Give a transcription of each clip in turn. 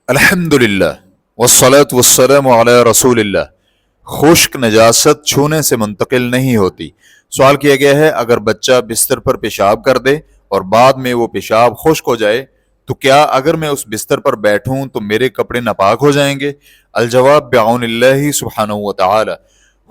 الحمدللہ والصلاة والسلام علی رسول اللہ۔ خشک نجاست چھونے سے منتقل نہیں ہوتی۔ سوال کیا گیا ہے اگر بچہ بستر پر پیشاب کر دے اور بعد میں وہ پیشاب خشک ہو جائے تو کیا اگر میں اس بستر پر بیٹھوں تو میرے کپڑے ناپاک ہو جائیں گے؟ الجواب بعون اللہ سبحانہ وتعالی،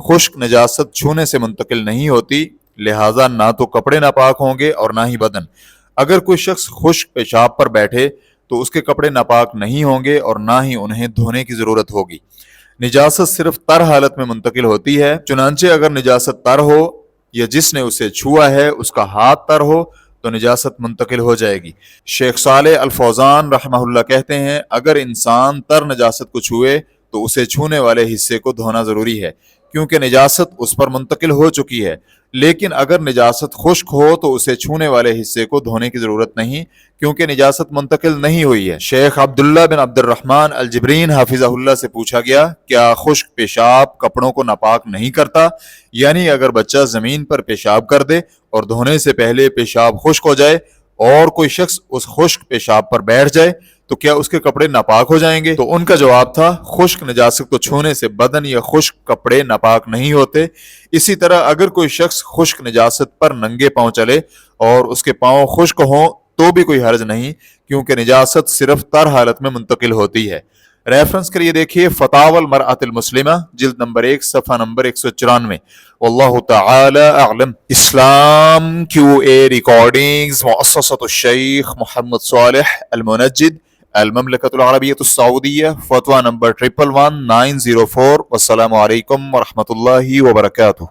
خشک نجاست چھونے سے منتقل نہیں ہوتی، لہٰذا نہ تو کپڑے ناپاک ہوں گے اور نہ ہی بدن۔ اگر کوئی شخص خشک پیشاب پر بیٹھے تو اس کے کپڑے ناپاک نہیں ہوں گے اور نہ ہی انہیں دھونے کی ضرورت ہوگی۔ نجاست صرف تر حالت میں منتقل ہوتی ہے، چنانچہ اگر نجاست تر ہو یا جس نے اسے چھوا ہے اس کا ہاتھ تر ہو تو نجاست منتقل ہو جائے گی۔ شیخ صالح الفوزان رحمہ اللہ کہتے ہیں اگر انسان تر نجاست کو چھوئے تو اسے چھونے والے حصے کو دھونا ضروری ہے کیونکہ نجاست اس پر منتقل ہو چکی ہے، لیکن اگر نجاست خشک ہو تو اسے چھونے والے حصے کو دھونے کی ضرورت نہیں کیونکہ نجاست منتقل نہیں ہوئی ہے۔ شیخ عبداللہ بن عبد الرحمن الجبرین حافظہ اللہ سے پوچھا گیا کیا خشک پیشاب کپڑوں کو ناپاک نہیں کرتا؟ یعنی اگر بچہ زمین پر پیشاب کر دے اور دھونے سے پہلے پیشاب خشک ہو جائے اور کوئی شخص اس خشک پیشاب پر بیٹھ جائے تو کیا اس کے کپڑے ناپاک ہو جائیں گے؟ تو ان کا جواب تھا خشک نجاست کو چھونے سے بدن یا خشک کپڑے ناپاک نہیں ہوتے۔ اسی طرح اگر کوئی شخص خشک نجاست پر ننگے پاؤں چلے اور اس کے پاؤں خشک ہوں تو بھی کوئی حرج نہیں کیونکہ نجاست صرف تر حالت میں منتقل ہوتی ہے۔ ریفرنس کے لیے دیکھیے فتاوی المرأۃ المسلمہ جلد نمبر 1 صفحہ نمبر 194۔ واللہ تعالی اعلم۔ اسلام کیو اے ریکارڈنگز مؤسسۃ الشیخ محمد صالح المنجد، المملکۃ العربیۃ السعودیہ، فتویٰ نمبر 111904۔ والسلام علیکم ورحمۃ اللہ وبرکاتہ۔